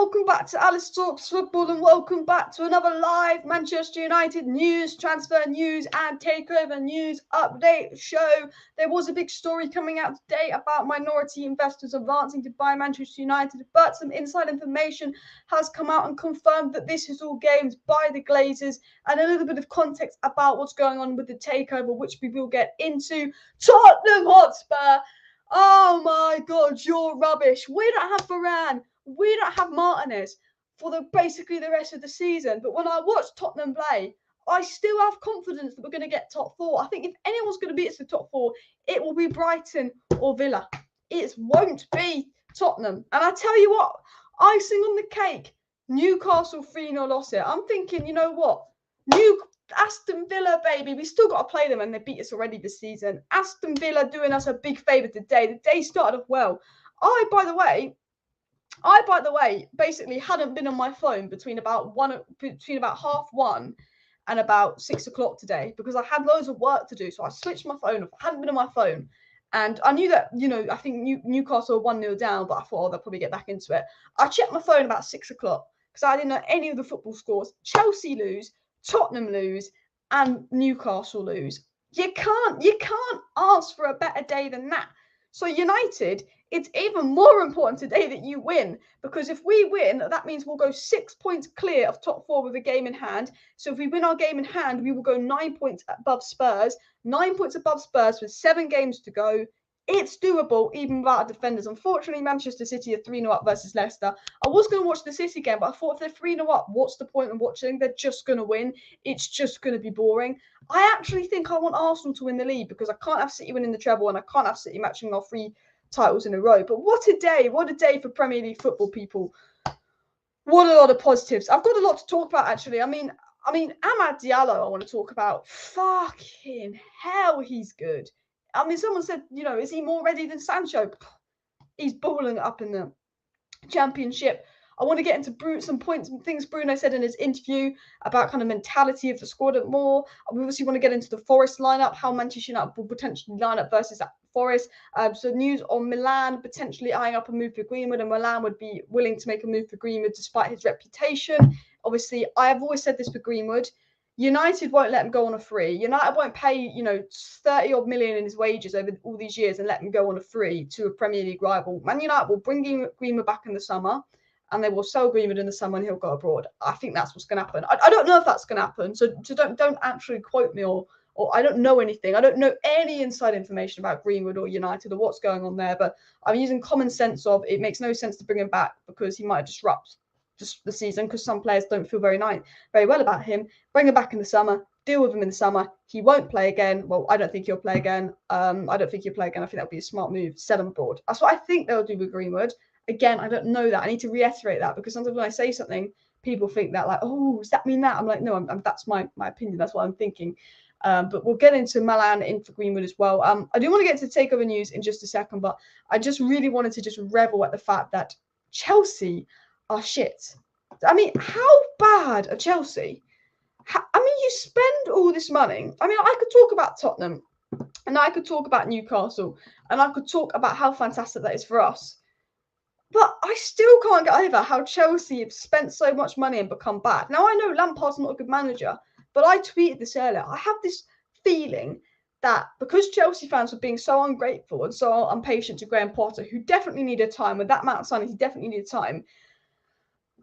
welcome back to Alice Talks Football, and welcome back to another live Manchester United news, transfer news and takeover news update show. There was a big story coming out today about minority investors advancing to buy Manchester United, but some inside information has come out and confirmed that this is all games by the Glazers, and a little bit of context about what's going on with the takeover, which we will get into. Tottenham Hotspur. Oh my God, you're rubbish. We don't have Varane. We don't have Martinez for basically the rest of the season. But when I watch Tottenham play, I still have confidence that we're going to get top four. I think if anyone's going to beat us to top four, it will be Brighton or Villa. It won't be Tottenham. And I tell you what, icing on the cake, Newcastle 3-0 loss it. I'm thinking, you know what? Aston Villa, baby. We still got to play them, and they beat us already this season. Aston Villa doing us a big favour today. The day started off well. I, by the way, basically hadn't been on my phone between about 1:30 and about 6 o'clock today because I had loads of work to do. So I switched my phone off. I hadn't been on my phone. And I knew that, I think Newcastle were 1-0 down, but I thought, they'll probably get back into it. I checked my phone about 6 o'clock because I didn't know any of the football scores. Chelsea lose, Tottenham lose, and Newcastle lose. You can't ask for a better day than that. So United, it's even more important today that you win, because if we win, that means we'll go 6 points clear of top four with a game in hand. So if we win our game in hand, we will go 9 points above Spurs, 9 points above Spurs with 7 games to go. It's doable, even without defenders. Unfortunately, Manchester City are 3-0 up versus Leicester. I was going to watch the City game, but I thought if they're 3-0 up, what's the point of watching? They're just going to win. It's just going to be boring. I actually think I want Arsenal to win the league because I can't have City winning the treble and I can't have City matching our 3 titles in a row. But what a day for Premier League football, people. What a lot of positives. I've got a lot to talk about, actually. I mean, Amad Diallo I want to talk about. Fucking hell, he's good. I mean, someone said, is he more ready than Sancho? He's balling it up in the Championship. I want to get into some points and things Bruno said in his interview about kind of mentality of the squad a bit more. We obviously want to get into the Forest lineup, how Manchester United will potentially line up versus that Forest. So news on Milan potentially eyeing up a move for Greenwood, and Milan would be willing to make a move for Greenwood despite his reputation. Obviously, I have always said this for Greenwood. United won't let him go on a free. United won't pay, 30 odd million in his wages over all these years and let him go on a free to a Premier League rival. Man United will bring Greenwood back in the summer, and they will sell Greenwood in the summer and he'll go abroad. I think that's what's going to happen. I don't know if that's going to happen, so don't actually quote me or I don't know anything. I don't know any inside information about Greenwood or United or what's going on there, but I'm using common sense of it makes no sense to bring him back because he might disrupt just the season because some players don't feel very well about him. Bring him back in the summer, deal with him in the summer. He won't play again. Well, I don't think he'll play again. I think that would be a smart move. Sell him abroad. That's what I think they'll do with Greenwood. Again, I don't know that. I need to reiterate that because sometimes when I say something, people think that like, oh, does that mean that? I'm like, no, that's my opinion. That's what I'm thinking. But we'll get into Milan in for Greenwood as well. I do want to get to takeover news in just a second, but I just really wanted to just revel at the fact that Chelsea are shit. I mean, how bad are Chelsea? You spend all this money. I mean, I could talk about Tottenham and I could talk about Newcastle and I could talk about how fantastic that is for us. But I still can't get over how Chelsea have spent so much money and become bad. Now, I know Lampard's not a good manager, but I tweeted this earlier. I have this feeling that because Chelsea fans were being so ungrateful and so impatient to Graham Potter, who definitely needed time, with that amount of signings, he definitely needed time.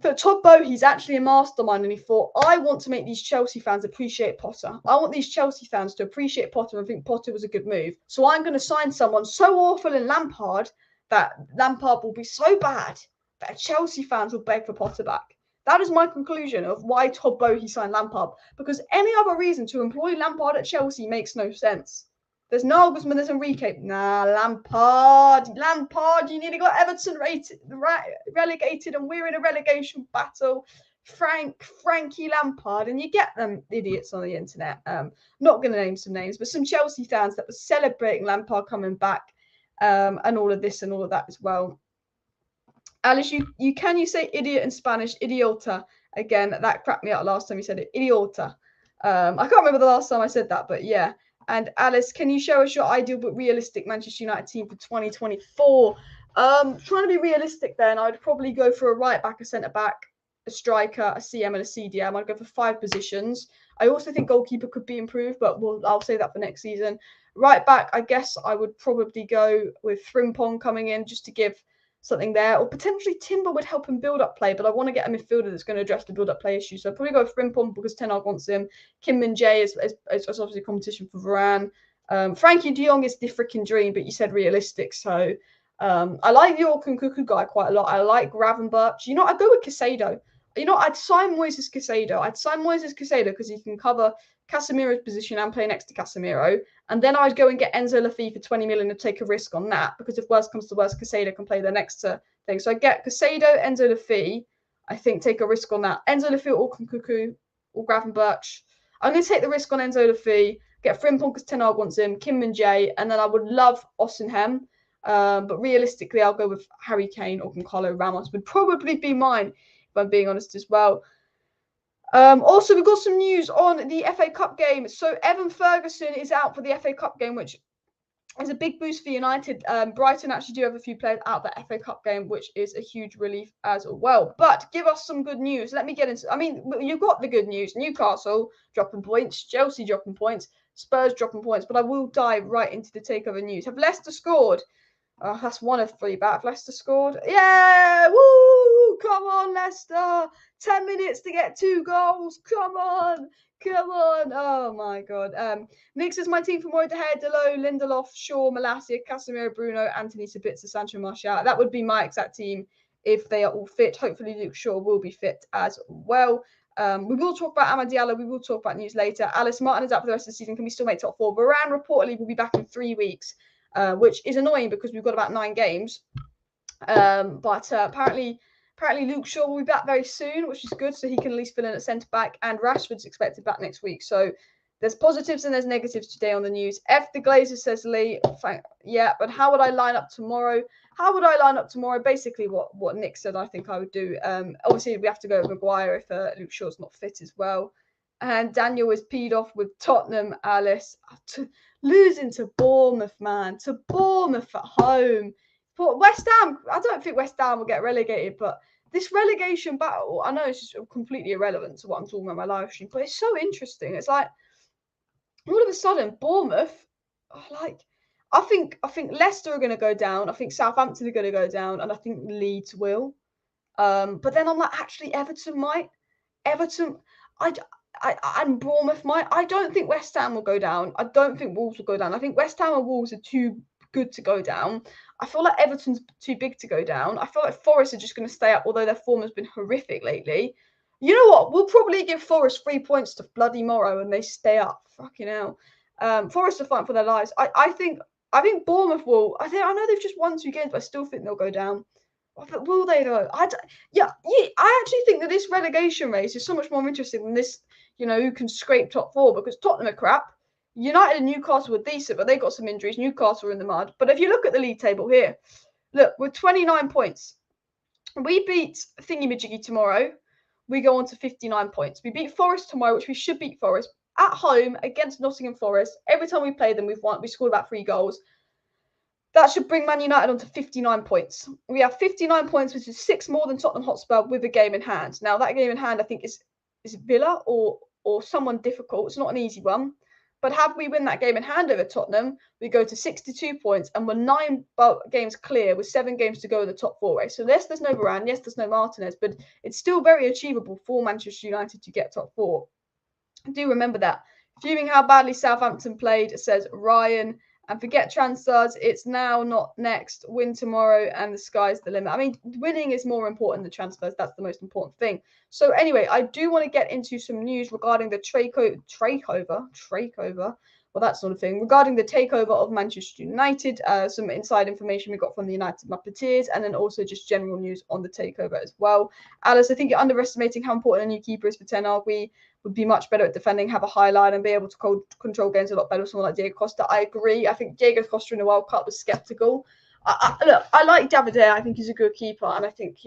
For Todd Bowley's actually a mastermind, and he thought, I want to make these Chelsea fans appreciate Potter. I want these Chelsea fans to appreciate Potter and think Potter was a good move. So I'm going to sign someone so awful in Lampard that Lampard will be so bad that Chelsea fans will beg for Potter back. That is my conclusion of why Todd Bowley signed Lampard, because any other reason to employ Lampard at Chelsea makes no sense. There's Nagelsmann, there's Enrique. Nah, Lampard, you nearly got Everton relegated and we're in a relegation battle. Frankie Lampard, and you get them idiots on the internet. Not going to name some names, but some Chelsea fans that were celebrating Lampard coming back and all of this and all of that as well. Alice, you say idiot in Spanish, idiota. Again, that cracked me out last time you said it, idiota. I can't remember the last time I said that, but yeah. And Alice, can you show us your ideal but realistic Manchester United team for 2024? Trying to be realistic then, I'd probably go for a right back, a centre back, a striker, a CM, and a CDM. I'd go for 5 positions. I also think goalkeeper could be improved, but I'll say that for next season. Right back, I guess I would probably go with Frimpong coming in just to give something there, or potentially Timber would help him build up play, but I want to get a midfielder that's going to address the build up play issue. So I'd probably go with Frimpong because Ten Hag wants him. Kim Min-jae is obviously competition for Varane. Frankie de Jong is the freaking dream, but you said realistic, so I like the Orkun Cuckoo guy quite a lot. I like Gravenberch. You know, I'd go with Casado. You know, I'd sign Moises Casado. I'd sign Moises Casado because he can cover Casemiro's position and play next to Casemiro. And then I'd go and get Enzo Laffi for 20 million and take a risk on that because if worse comes to worse, Casado can play the next thing. So I get Casado, Enzo Laffi. I think take a risk on that. Enzo Laffi or Orkun Cuckoo or Gravenberch. I'm going to take the risk on Enzo Laffi, get Frimpong because Ten Hag wants him, Kim Min-jae, and then I would love Osimhen. But realistically, I'll go with Harry Kane or Gonzalo Ramos would probably be mine, if I'm being honest as well. Also, we've got some news on the FA Cup game. So Evan Ferguson is out for the FA Cup game, which is a big boost for United. Brighton actually do have a few players out of the FA Cup game, which is a huge relief as well. But give us some good news. Let me get into. I mean, you've got the good news. Newcastle dropping points, Chelsea dropping points, Spurs dropping points. But I will dive right into the takeover news. Have Leicester scored? That's 1 of 3 back. Leicester scored. Yeah! Woo! Come on, Leicester! 10 minutes to get 2 goals. Come on! Come on! Oh my God. Knicks is my team from Roy De Gea, Delo, Lindelof, Shaw, Malacia, Casemiro, Bruno, Anthony, Sabitzer, Sancho, Martial. That would be my exact team if they are all fit. Hopefully Luke Shaw will be fit as well. We will talk about Amad Diallo. We will talk about news later. Alice Martin is out for the rest of the season. Can we still make top 4? Varane reportedly will be back in 3 weeks. Which is annoying because we've got about 9 games. But apparently Luke Shaw will be back very soon, which is good, so he can at least fill in at centre-back, and Rashford's expected back next week. So there's positives and there's negatives today on the news. F the Glazer, says Lee. Yeah, but how would I line up tomorrow? Basically what Nick said I think I would do. Obviously, we have to go with Maguire if Luke Shaw's not fit as well. And Daniel is peed off with Tottenham, Alice. Losing to Bournemouth, man. To Bournemouth at home. But West Ham, I don't think West Ham will get relegated, but this relegation battle, I know it's just completely irrelevant to what I'm talking about in my live stream, but it's so interesting. It's like, all of a sudden, Bournemouth, I think Leicester are going to go down. I think Southampton are going to go down, and I think Leeds will. But then I'm like, actually, Everton might. And Bournemouth might. I don't think West Ham will go down. I don't think Wolves will go down. I think West Ham and Wolves are too good to go down. I feel like Everton's too big to go down. I feel like Forest are just going to stay up, although their form has been horrific lately. You know what? We'll probably give Forest 3 points to bloody Morrow and they stay up. Fucking hell. Forest are fighting for their lives. I think Bournemouth will. I know they've just won 2 games, but I still think they'll go down. But will they though? I actually think that this relegation race is so much more interesting than this, who can scrape top 4, because Tottenham are crap. United and Newcastle were decent, but they got some injuries. Newcastle are in the mud. But if you look at the league table here, look, we're 29 points. We beat Thingy-Majiggy tomorrow. We go on to 59 points. We beat Forest tomorrow, which we should beat Forest. At home against Nottingham Forest. Every time we play them, we've won. We scored about 3 goals. That should bring Man United on to 59 points. We have 59 points, which is 6 more than Tottenham Hotspur with a game in hand. Now, that game in hand, I think, is Villa or someone difficult. It's not an easy one. But have we win that game in hand over Tottenham, we go to 62 points and we're 9 games clear with 7 games to go in the top 4 race. So yes, there's no Varane, yes, there's no Martinez, but it's still very achievable for Manchester United to get top 4. Do remember that. Viewing how badly Southampton played, says Ryan. And forget transfers, it's now, not next. Win tomorrow and the sky's the limit. I mean, winning is more important than transfers. That's the most important thing. So anyway, I do want to get into some news regarding the takeover. Well, that's not a thing. Regarding the takeover of Manchester United, some inside information we got from the United Muppeteers, and then also just general news on the takeover as well. Alice, I think you're underestimating how important a new keeper is for Ten Hag. We would be much better at defending, have a high line, and be able to control games a lot better with someone like Diego Costa. I agree. I think Diego Costa in the World Cup was sceptical. Look, I like David. I think he's a good keeper, and I think,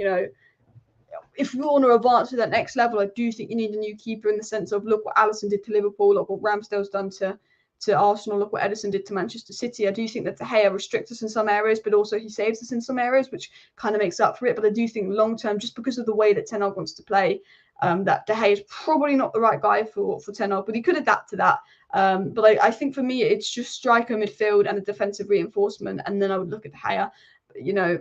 if we want to advance to that next level, I do think you need a new keeper in the sense of look what Alisson did to Liverpool, look what Ramsdale's done to to Arsenal. Look what Ederson did to Manchester City. I do think that De Gea restricts us in some areas, but also he saves us in some areas, which kind of makes up for it. But I do think long term, just because of the way that Ten Hag wants to play, that De Gea is probably not the right guy for Ten Hag, but he could adapt to that. But I think for me, it's just striker, midfield, and the defensive reinforcement, and then I would look at De Gea. You know,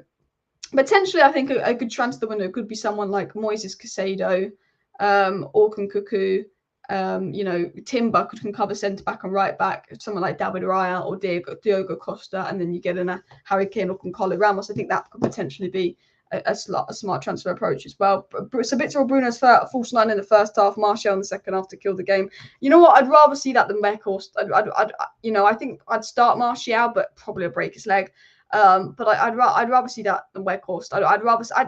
potentially, I think a good transfer window could be someone like Moises Caicedo, Orkun Cuckoo. You know, Timber can cover centre back and right back. Someone like David Raya or Diogo Costa, and then you get in a Harry Kane or Concolo Ramos. I think that could potentially be a smart transfer approach as well. Sabitzer or Bruno's false 9 in the first half, Martial in the second half to kill the game. You know what? I'd rather see that than Weghorst. I think I'd start Martial, but probably break his leg. But I'd rather see that than Weghorst.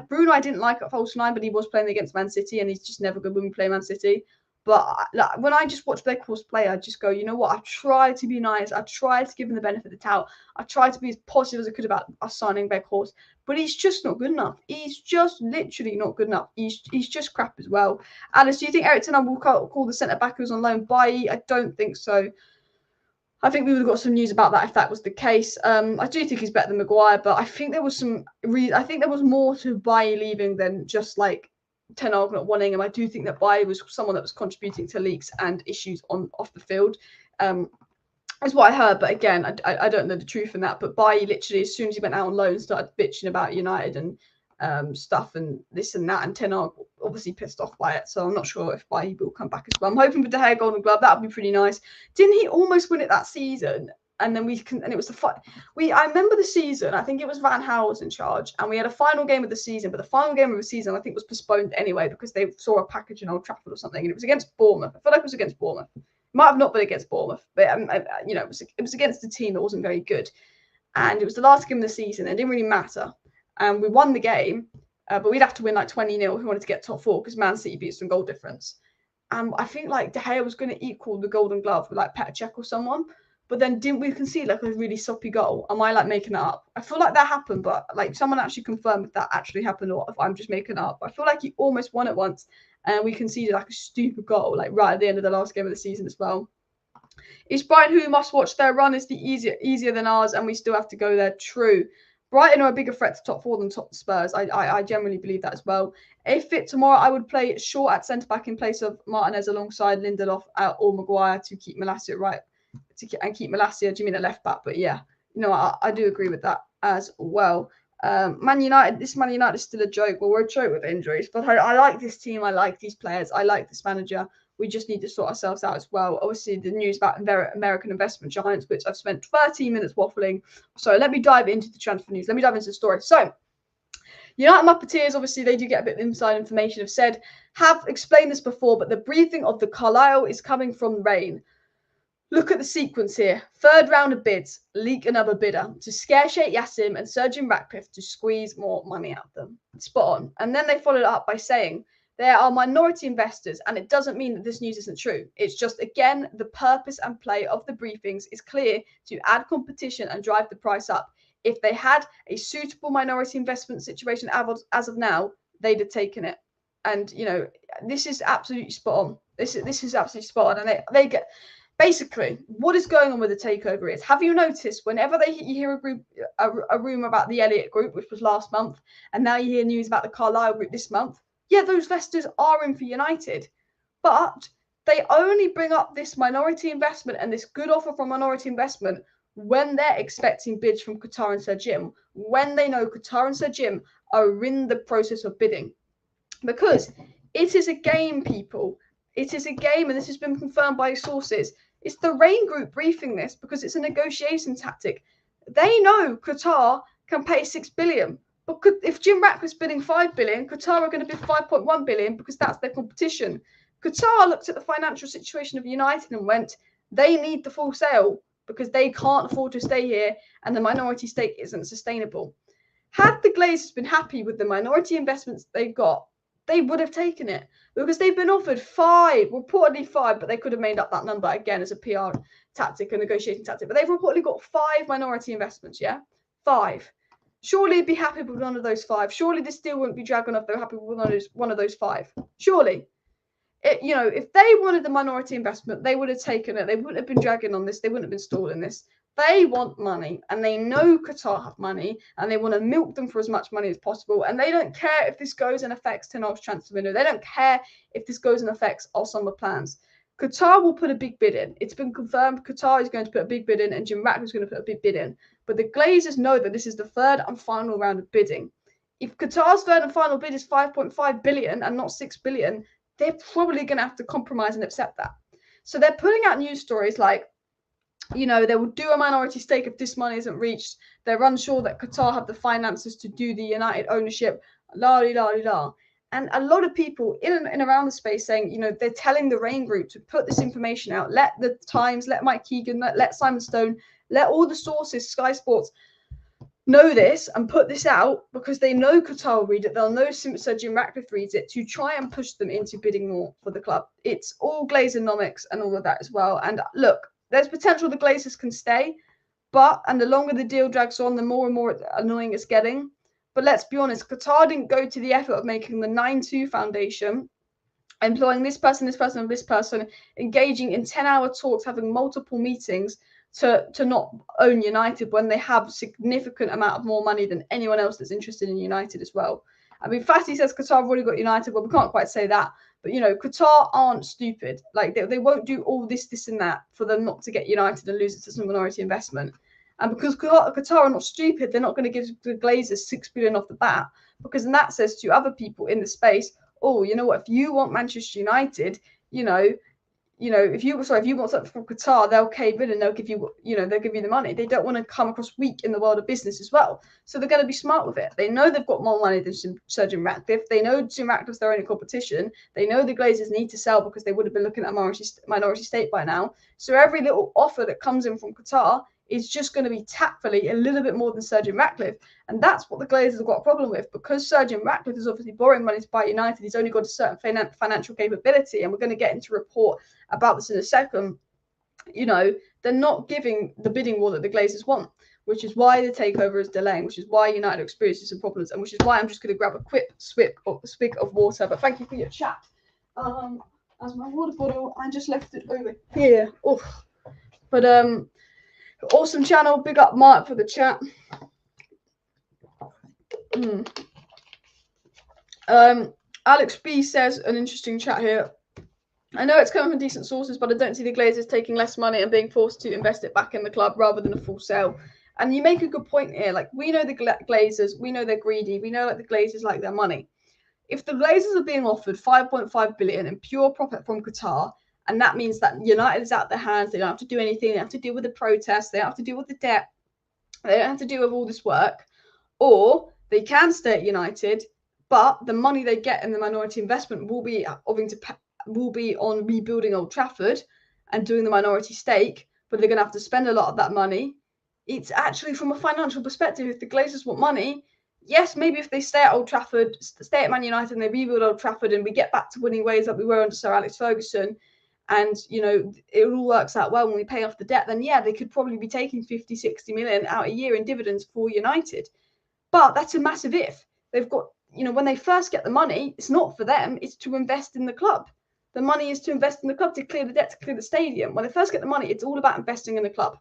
Bruno I didn't like at false 9, but he was playing against Man City, and he's just never good when we play Man City. But when I just watch Weghorst play, I just go, you know what? I tried to be nice. I tried to give him the benefit of the doubt. I tried to be as positive as I could about us signing Weghorst, but he's just not good enough. He's just literally not good enough. He's just crap as well. Alice, do you think Eric Ten Hag will call the centre back who's on loan Bailly? I don't think so. I think we would have got some news about that if that was the case. I do think he's better than Maguire, but I think there was I think there was more to Bailly leaving than just like Ten Hag not wanting him. I do think that Bailly was someone that was contributing to leaks and issues off the field. That's what I heard, but again, I don't know the truth in that. But Bailly literally, as soon as he went out on loan, started bitching about United and stuff and this and that, and Ten Hag obviously pissed off by it. So I'm not sure if Bailly will come back as well. I'm hoping for De Gea Golden Glove. That would be pretty nice. Didn't he almost win it that season? And then it was the fight. I remember the season. I think it was Van Gaal was in charge, and we had a final game of the season. But the final game of the season, I think, was postponed anyway because they saw a package in Old Trafford or something, and it was against Bournemouth. I feel like it was against Bournemouth. It might have not been against Bournemouth, but it was against a team that wasn't very good, and it was the last game of the season. It didn't really matter, and we won the game, but we'd have to win like 20-0 if we wanted to get top 4 because Man City beat us in goal difference. And I think like De Gea was going to equal the Golden Glove with like Petr Cech or someone. But then didn't we concede like a really soppy goal? Am I like making it up? I feel like that happened, but like someone actually confirmed if that actually happened or if I'm just making it up. I feel like he almost won it once and we conceded like a stupid goal, like right at the end of the last game of the season as well. Is Brighton who must watch their run is the easier than ours and we still have to go there? True. Brighton are a bigger threat to top 4 than top Spurs. I generally believe that as well. If fit tomorrow, I would play Shaw at centre-back in place of Martinez alongside Lindelof or Maguire to keep Malacia right. And keep Malacia, do you mean a left back? But yeah, I do agree with that as well. Man United is still a joke. Well, we're a joke with injuries, but I like this team. I like these players. I like this manager. We just need to sort ourselves out as well. Obviously, the news about American investment giants, which I've spent 13 minutes waffling. So let me dive into the transfer news. Let me dive into the story. So United Muppeteers, obviously, they do get a bit of inside information. Have explained this before, but the briefing of the Carlisle is coming from Rain. Look at the sequence here. 3rd round of bids, leak another bidder to scare Sheikh Jassim and Surgeon Ratcliffe to squeeze more money out of them. Spot on. And then they followed it up by saying there are minority investors, and it doesn't mean that this news isn't true. It's just, again, the purpose and play of the briefings is clear to add competition and drive the price up. If they had a suitable minority investment situation as of now, they'd have taken it. And, this is absolutely spot on. This is absolutely spot on. And they get... Basically, what is going on with the takeover is, have you noticed whenever you hear a rumour about the Elliott Group, which was last month, and now you hear news about the Carlisle Group this month, yeah, those investors are in for United. But they only bring up this minority investment and this good offer from minority investment when they're expecting bids from Qatar and Sir Jim, when they know Qatar and Sir Jim are in the process of bidding. Because it is a game, people. It is a game, and this has been confirmed by sources. It's the Rain Group briefing this because it's a negotiation tactic. They know Qatar can pay 6 billion. But if Jim Ratcliffe's bidding 5 billion, Qatar are going to bid 5.1 billion because that's their competition. Qatar looked at the financial situation of United and went, they need the full sale because they can't afford to stay here and the minority stake isn't sustainable. Had the Glazers been happy with the minority investments they've got, they would have taken it because they've been offered 5, reportedly 5, but they could have made up that number again as a PR tactic, a negotiating tactic. But they've reportedly got 5 minority investments, yeah? 5. Surely they'd be happy with one of those 5. Surely this deal wouldn't be dragging off. They're happy with one of those 5. Surely. You know, if they wanted the minority investment, they would have taken it. They wouldn't have been dragging on this. They wouldn't have been stalling this. They want money, and they know Qatar have money, and they want to milk them for as much money as possible. And they don't care if this goes and affects Tenal's transfer window. They don't care if this goes and affects our summer plans. Qatar will put a big bid in. It's been confirmed Qatar is going to put a big bid in, and Jim Ratcliffe is going to put a big bid in. But the Glazers know that this is the third and final round of bidding. If Qatar's third and final bid is 5.5 billion and not 6 billion, they're probably going to have to compromise and accept that. So they're putting out news stories like, you know, they will do a minority stake if this money isn't reached. They're unsure that Qatar have the finances to do the United ownership, la-di-da-di-da. And a lot of people in and around the space saying, you know, they're telling the Rain Group to put this information out. Let the Times, let Mike Keegan, let Simon Stone, let all the sources, Sky Sports, know this and put this out, because they know Qatar will read it. They'll know Sir Jim Ratcliffe reads it, to try and push them into bidding more for the club. It's all Glazer-nomics and all of that as well. And look, there's potential the Glazers can stay, and the longer the deal drags on, the more and more annoying it's getting. But let's be honest, Qatar didn't go to the effort of making the 9-2 Foundation, employing this person, this person, and this person, engaging in 10-hour talks, having multiple meetings to not own United when they have a significant amount of more money than anyone else that's interested in United as well. I mean, Fatty says Qatar have already got United. Well, we can't quite say that. But, you know, Qatar aren't stupid. Like, they won't do all this, and that for them not to get United and lose it to some minority investment. And because Qatar are not stupid, they're not going to give the Glazers 6 billion off the bat, because then that says to other people in the space, oh, you know what, if you want Manchester United, you know, if you want something from Qatar, they'll cave in and they'll give you, they'll give you the money. They don't want to come across weak in the world of business as well. So they're going to be smart with it. They know they've got more money than Sir Jim Ratcliffe. They know Jim Ratcliffe's their only competition. They know the Glazers need to sell because they would have been looking at a minority stake by now. So every little offer that comes in from Qatar is just going to be tactfully a little bit more than Sir Jim Ratcliffe. And that's what the Glazers have got a problem with, because Sir Jim Ratcliffe is obviously borrowing money to buy United. He's only got a certain financial capability, and we're going to get into a report about this in a second. You know, they're not giving the bidding war that the Glazers want, which is why the takeover is delaying, which is why United are experiencing some problems, and which is why I'm just going to grab a quick swig of water. But thank you for your chat. As my water bottle, I just left it over here. Oof. But awesome channel. Big up Mark for the chat. Alex B says an interesting chat here. I know it's coming from decent sources, but I don't see the Glazers taking less money and being forced to invest it back in the club rather than a full sale. And you make a good point here. Like, we know the Glazers, we know they're greedy, we know like the Glazers like their money. If the Glazers are being offered 5.5 billion in pure profit from Qatar, and that means that United is out their hands, they don't have to do anything, they don't have to deal with the protests, they don't have to deal with the debt, they don't have to deal with all this work, or they can stay at United, but the money they get in the minority investment will be on rebuilding Old Trafford and doing the minority stake, but they're going to have to spend a lot of that money. It's actually, from a financial perspective, if the Glazers want money, yes, maybe if they stay at Old Trafford, stay at Man United and they rebuild Old Trafford and we get back to winning ways that we were under Sir Alex Ferguson, and, you know, it all works out well when we pay off the debt, then yeah, they could probably be taking 50, 60 million out a year in dividends for United. But that's a massive if. They've got, you know, when they first get the money, it's not for them, it's to invest in the club. The money is to invest in the club, to clear the debt, to clear the stadium. When they first get the money, it's all about investing in the club.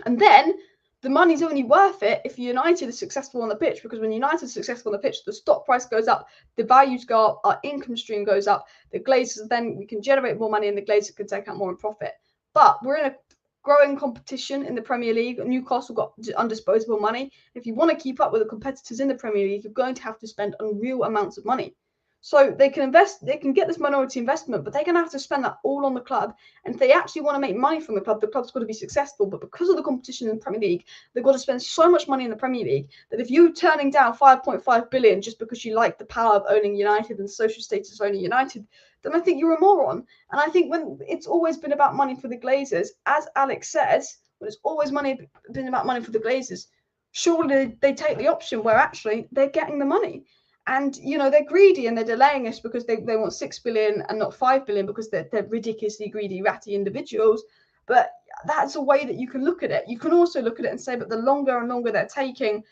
And then the money's only worth it if United is successful on the pitch, because when United is successful on the pitch, the stock price goes up, the values go up, our income stream goes up, the Glazers, then we can generate more money and the Glazers can take out more in profit. But we're in a growing competition in the Premier League. Newcastle got undisposable money. If you want to keep up with the competitors in the Premier League, you're going to have to spend unreal amounts of money. So they can invest, they can get this minority investment, but they're going to have to spend that all on the club. And if they actually want to make money from the club's got to be successful. But because of the competition in the Premier League, they've got to spend so much money in the Premier League that if you're turning down 5.5 billion just because you like the power of owning United and the social status of owning United, then I think you're a moron. And I think when it's always been about money for the Glazers, as Alex says, when it's always been about money for the Glazers, surely they take the option where actually they're getting the money. And, you know, they're greedy and they're delaying us because they want 6 billion and not 5 billion because they're ridiculously greedy, ratty individuals. But that's a way that you can look at it. You can also look at it and say, but the longer and longer they're taking,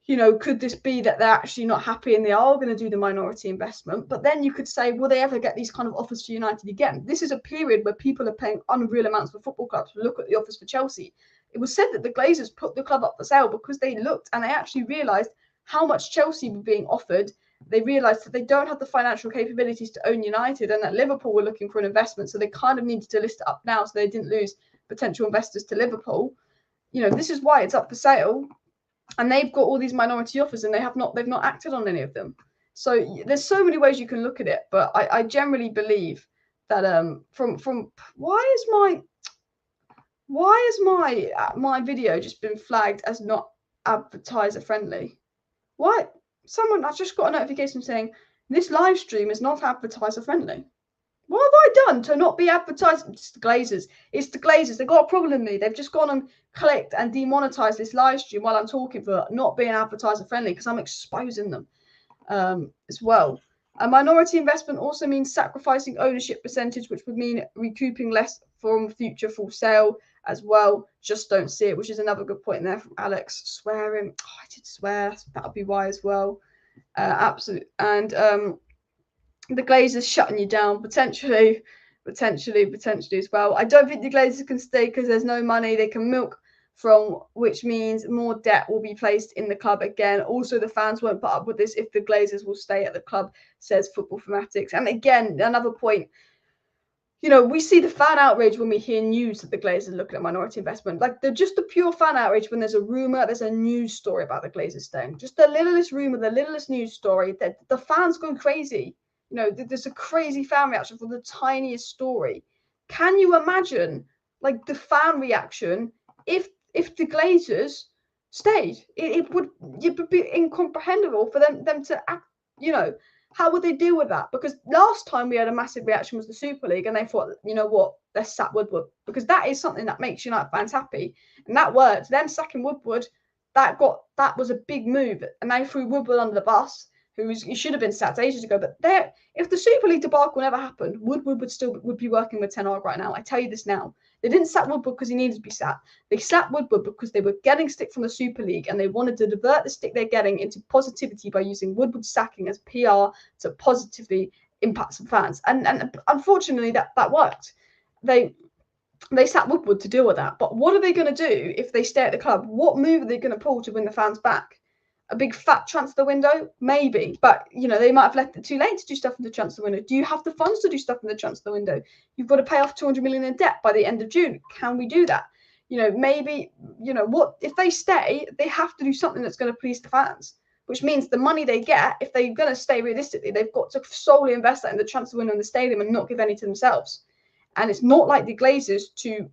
you know, could this be that they're actually not happy and they are going to do the minority investment? But then you could say, will they ever get these kind of offers for United again? This is a period where people are paying unreal amounts for football clubs. Look at the offers for Chelsea. It was said that the Glazers put the club up for sale because they looked and they actually realised how much Chelsea were being offered. They realised that they don't have the financial capabilities to own United and that Liverpool were looking for an investment. So they kind of needed to list it up now so they didn't lose potential investors to Liverpool. You know, this is why it's up for sale. And they've got all these minority offers and they've not acted on any of them. So there's so many ways you can look at it, but I generally believe that from why is my video just been flagged as not advertiser friendly? Why? I just got a notification saying this live stream is not advertiser friendly. What have I done to not be advertised? It's the Glazers. It's the Glazers. They've got a problem with me. They've just gone and clicked and demonetized this live stream while I'm talking for not being advertiser friendly because I'm exposing them as well. A minority investment also means sacrificing ownership percentage, which would mean recouping less from future full sale as well. Just don't see it, which is another good point there from Alex. Swearing. Oh, I did swear. That would be why as well. Absolutely. And the Glazers shutting you down potentially as well. I don't think the Glazers can stay because there's no money they can milk from, which means more debt will be placed in the club again. Also, the fans won't put up with this if the Glazers will stay at the club, says Football Fanatics. And again, another point, you know, we see the fan outrage when we hear news that the Glazers are looking at minority investment. Like, they're just the pure fan outrage when there's a rumour, there's a news story about the Glazers staying. Just the littlest rumour, the littlest news story, that the fans go crazy. You know, there's a crazy fan reaction for the tiniest story. Can you imagine, like, the fan reaction if the Glazers stayed? It would be incomprehensible for them to act, you know. How would they deal with that? Because last time we had a massive reaction was the Super League, and they thought, you know what, let's sack Woodward, because that is something that makes United fans happy, and that worked. Then sacking Woodward, that was a big move, and they threw Woodward under the bus, he should have been sacked ages ago. But if the Super League debacle never happened, Woodward would be working with Ten Hag right now. I tell you this now. They didn't sack Woodward because he needed to be sacked. They sacked Woodward because they were getting stick from the Super League and they wanted to divert the stick they're getting into positivity by using Woodward's sacking as PR to positively impact some fans. And unfortunately, that worked. They sacked Woodward to deal with that. But what are they going to do if they stay at the club? What move are they going to pull to win the fans back? A big fat transfer window? Maybe. But, you know, they might have left it too late to do stuff in the transfer window. Do you have the funds to do stuff in the transfer window? You've got to pay off 200 million in debt by the end of June. Can we do that? You know, maybe, you know, what if they stay, they have to do something that's going to please the fans, which means the money they get, if they're going to stay realistically, they've got to solely invest that in the transfer window in the stadium and not give any to themselves. And it's not like the Glazers to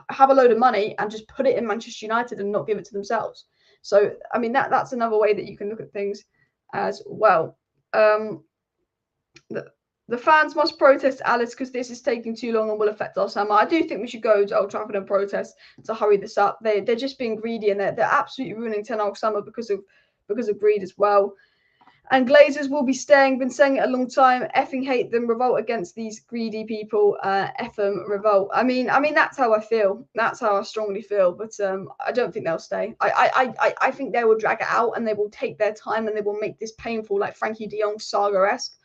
have a load of money and just put it in Manchester United and not give it to themselves. So, I mean, that's another way that you can look at things as well. The fans must protest, Alice, because this is taking too long and will affect our summer. I do think we should go to Old Trafford and protest to hurry this up. They're just being greedy and they're absolutely ruining Ten Hag's summer because of greed as well. And Glazers will be staying, been saying it a long time, effing hate them, revolt against these greedy people, F them, revolt. I mean, that's how I feel. That's how I strongly feel, but I don't think they'll stay. I think they will drag it out and they will take their time and they will make this painful, like Frankie de Jong saga-esque.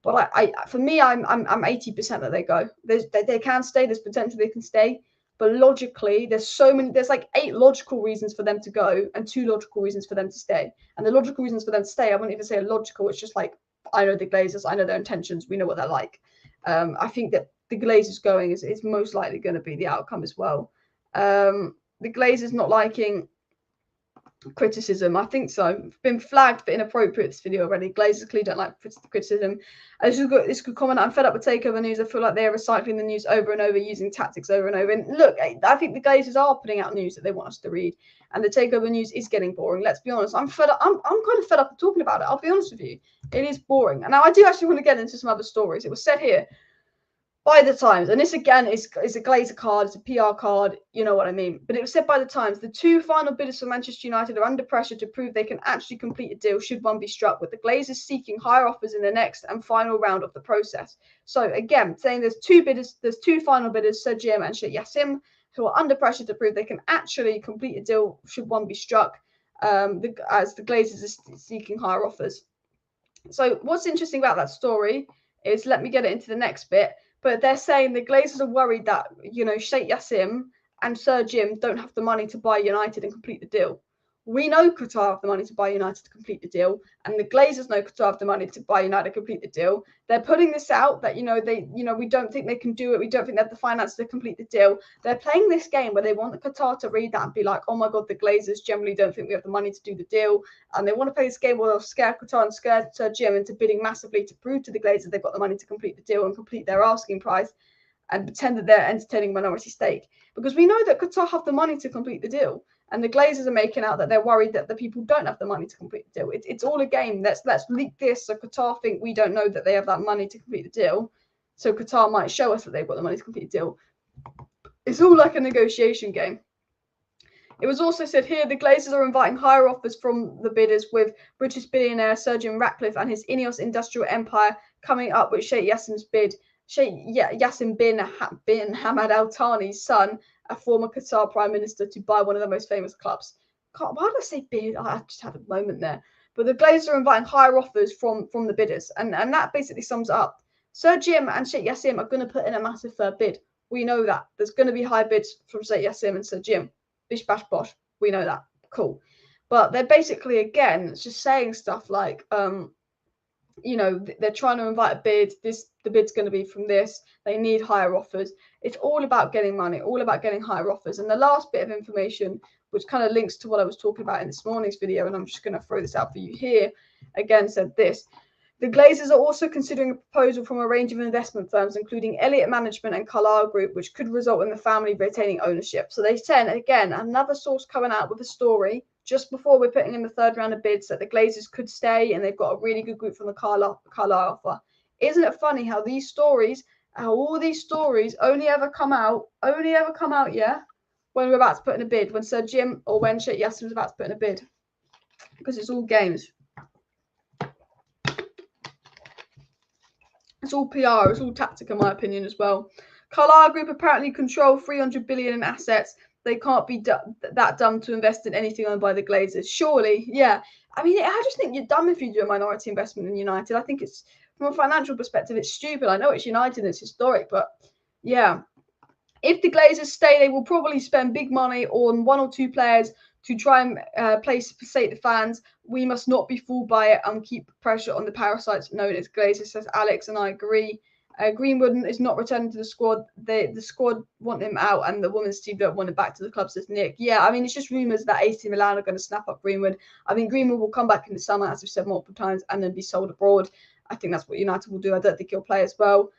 But for me, I'm 80% that they go. They can stay, there's potential they can stay. But logically, there's like 8 logical reasons for them to go and 2 logical reasons for them to stay. And the logical reasons for them to stay, I wouldn't even say logical. It's just like, I know the Glazers, I know their intentions, we know what they're like. I think that the Glazers going is most likely going to be the outcome as well. The Glazers not liking criticism, I think so. I've been flagged for inappropriate this video already. Glazers clearly don't like criticism. This could comment, I'm fed up with Takeover News. I feel like they're recycling the news over and over, using tactics over and over. And look, I think the Glazers are putting out news that they want us to read, and the Takeover News is getting boring. Let's be honest. I'm fed up. I'm kind of fed up of talking about it. I'll be honest with you. It is boring. And now I do actually want to get into some other stories. It was said here by the Times, and this again is a Glazer card, it's a PR card, you know what I mean. But it was said by the Times, the 2 final bidders for Manchester United are under pressure to prove they can actually complete a deal should one be struck, with the Glazers seeking higher offers in the next and final round of the process. So again, saying there's 2 final bidders, Sir Jim and Sheikh Jassim, who are under pressure to prove they can actually complete a deal should one be struck. as the Glazers are seeking higher offers. So what's interesting about that story is, let me get it into the next bit, but they're saying the Glazers are worried that, you know, Sheikh Jassim and Sir Jim don't have the money to buy United and complete the deal. We know Qatar have the money to buy United to complete the deal, and the Glazers know Qatar have the money to buy United to complete the deal. They're putting this out that, we don't think they can do it. We don't think they have the finances to complete the deal. They're playing this game where they want Qatar to read that and be like, oh my God, the Glazers generally don't think we have the money to do the deal. And they want to play this game where they'll scare Qatar and scare Sir Jim into bidding massively to prove to the Glazers they've got the money to complete the deal and complete their asking price, and pretend that they're entertaining minority stake. Because we know that Qatar have the money to complete the deal. And the Glazers are making out that they're worried that the people don't have the money to complete the deal. It's all a game. Let's leak this so Qatar think we don't know that they have that money to complete the deal. So Qatar might show us that they've got the money to complete the deal. It's all like a negotiation game. It was also said here the Glazers are inviting higher offers from the bidders, with British billionaire Sir Jim Ratcliffe and his Ineos industrial empire coming up with Sheikh Jassim's bid. Sheikh Jassim bin Hamad Al Thani's son, a former Qatar Prime Minister, to buy one of the most famous clubs. Why did I say bid? I just had a moment there. But the Glazers are inviting higher offers from the bidders. And that basically sums it up. Sir Jim and Sheikh Jassim are going to put in a massive bid. We know that. There's going to be high bids from Sheikh Jassim and Sir Jim. Bish bash bosh. We know that. Cool. But they're basically, again, just saying stuff like, they're trying to invite a bid. The bid's going to be from this. They need higher offers. It's all about getting money, all about getting higher offers. And the last bit of information, which kind of links to what I was talking about in this morning's video, and I'm just going to throw this out for you here, again said this. The Glazers are also considering a proposal from a range of investment firms, including Elliott Management and Carlyle Group, which could result in the family retaining ownership. So they said, again, another source coming out with a story just before we're putting in the third round of bids that the Glazers could stay, and they've got a really good group from the Carlyle offer. Isn't it funny how all these stories only ever come out, yeah, when we're about to put in a bid, when Sir Jim or when Sheikh Jassim was about to put in a bid, because it's all games. It's all PR, it's all tactic in my opinion as well. Carlyle Group apparently control 300 billion in assets. They can't be that dumb to invest in anything owned by the Glazers. Surely, yeah. I mean, I just think you're dumb if you do a minority investment in United. I think it's, from a financial perspective, it's stupid. I know it's United and it's historic, but yeah. If the Glazers stay, they will probably spend big money on one or two players to try and placate the fans. We must not be fooled by it and keep pressure on the parasites known as Glazer, says Alex, and I agree. Greenwood is not returning to the squad. The squad want him out, and the women's team don't want him back to the club, says Nick. Yeah, I mean, it's just rumours that AC Milan are going to snap up Greenwood. I think Greenwood will come back in the summer, as we've said multiple times, and then be sold abroad. I think that's what United will do. I don't think he'll play as well.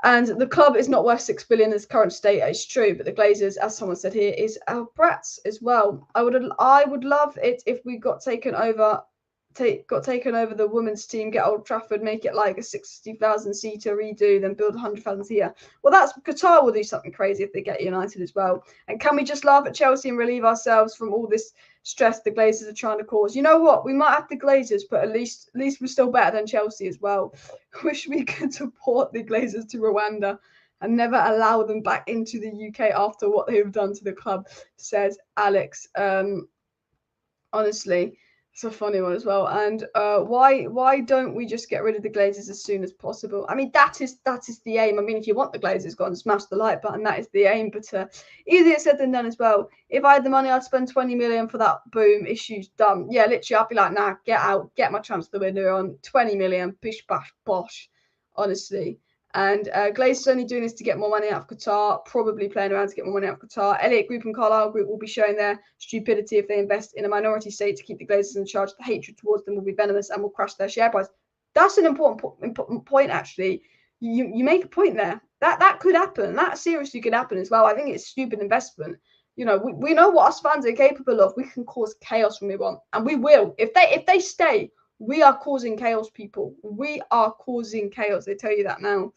And the club is not worth 6 billion in its current state. It's true, but the Glazers, as someone said here, is our brats as well. I would love it if we got taken over the women's team, get Old Trafford, make it like a 60,000 seater redo, then build 100,000 here. Well, that's Qatar will do something crazy if they get United as well. And can we just laugh at Chelsea and relieve ourselves from all this stress the Glazers are trying to cause? You know what? We might have the Glazers, but at least we're still better than Chelsea as well. Wish we could support the Glazers to Rwanda and never allow them back into the UK after what they've done to the club, says Alex. Honestly, it's a funny one as well. And why don't we just get rid of the Glazers as soon as possible? I mean, that is the aim. I mean, if you want the Glazers gone, smash the like button. That is the aim. But easier said than done as well. If I had the money, I'd spend 20 million for that. Boom, issues done. Yeah, literally, I'd be like, nah, get out, get my transfer window on. 20 million, bish bash bosh. Honestly. And Glazer's only doing this to get more money out of Qatar, probably playing around to get more money out of Qatar. Elliott Group and Carlyle Group will be showing their stupidity if they invest in a minority state to keep the Glazers in charge. The hatred towards them will be venomous and will crush their share price. That's an important point, actually. You make a point there. That could happen. That seriously could happen as well. I think it's stupid investment. You know, we know what us fans are capable of. We can cause chaos when we want, and we will. If they stay, we are causing chaos, people. We are causing chaos. They tell you that now.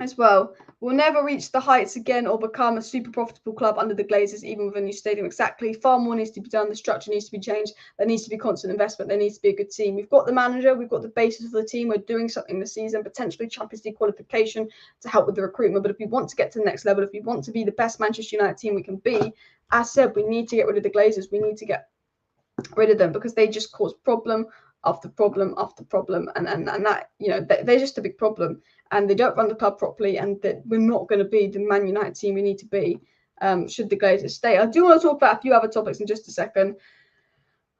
as well. We'll never reach the heights again or become a super profitable club under the Glazers, even with a new stadium. Exactly. Far more needs to be done. The structure needs to be changed. There needs to be constant investment. There needs to be a good team. We've got the manager. We've got the basis of the team. We're doing something this season, potentially Champions League qualification to help with the recruitment. But if we want to get to the next level, if we want to be the best Manchester United team we can be, as said, we need to get rid of the Glazers. We need to get rid of them because they just cause problem after problem after problem, and that, you know, they're just a big problem, and they don't run the club properly, and that we're not going to be the Man United team we need to be should the Glazers stay. I do want to talk about a few other topics in just a second.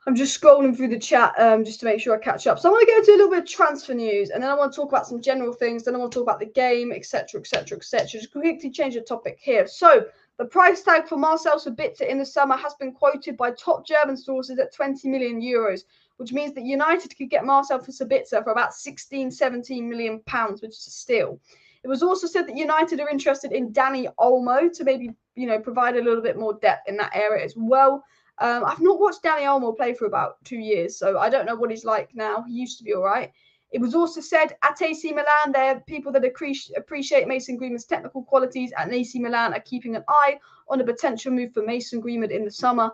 I'm just scrolling through the chat just to make sure I catch up. So I want to go to a little bit of transfer news, and then I want to talk about some general things. Then I want to talk about the game, etc., etc., etc. Just quickly change the topic here. So the price tag for Marcel Sabitzer in the summer has been quoted by top German sources at 20 million euros, which means that United could get Marcel for Sabitzer for about 16, 17 million pounds, which is a steal. It was also said that United are interested in Dani Olmo to maybe, you know, provide a little bit more depth in that area as well. I've not watched Dani Olmo play for about 2 years, so I don't know what he's like now. He used to be all right. It was also said at AC Milan, there are people that appreciate Mason Greenwood's technical qualities, and AC Milan are keeping an eye on a potential move for Mason Greenwood in the summer.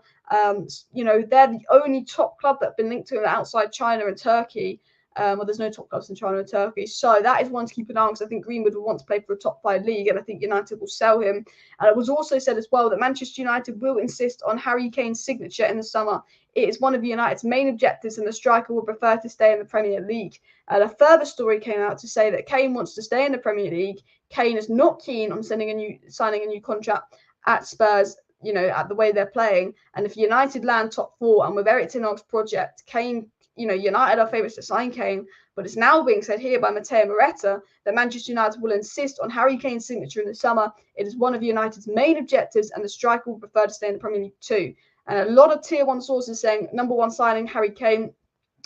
You know, they're the only top club that have been linked to outside China and Turkey. Well, there's no top clubs in China and Turkey. So that is one to keep an eye on, because I think Greenwood will want to play for a top 5 league, and I think United will sell him. And it was also said as well that Manchester United will insist on Harry Kane's signature in the summer. It is one of United's main objectives, and the striker will prefer to stay in the Premier League. A further story came out to say that Kane wants to stay in the Premier League. Kane is not keen on signing a new contract at Spurs, you know, at the way they're playing. And if United land top 4, and with Erik ten Hag's project, Kane, you know, United are favourites to sign Kane, but it's now being said here by Matteo Moretta that Manchester United will insist on Harry Kane's signature in the summer. It is one of United's main objectives, and the striker will prefer to stay in the Premier League too. And a lot of tier 1 sources saying number 1 signing Harry Kane.